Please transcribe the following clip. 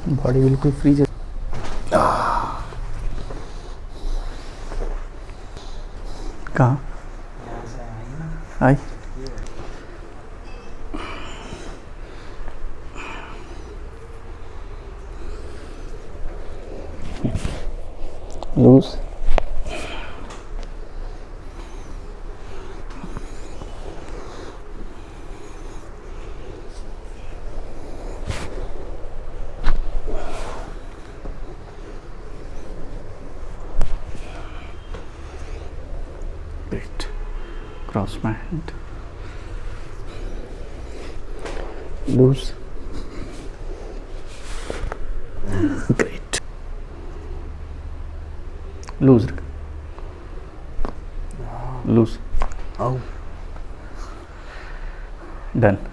Body बिल्कुल free है। कहाँ आई? Loose. Great. Cross my hand. Loose. Great. Loose. Loose. Oh. Done.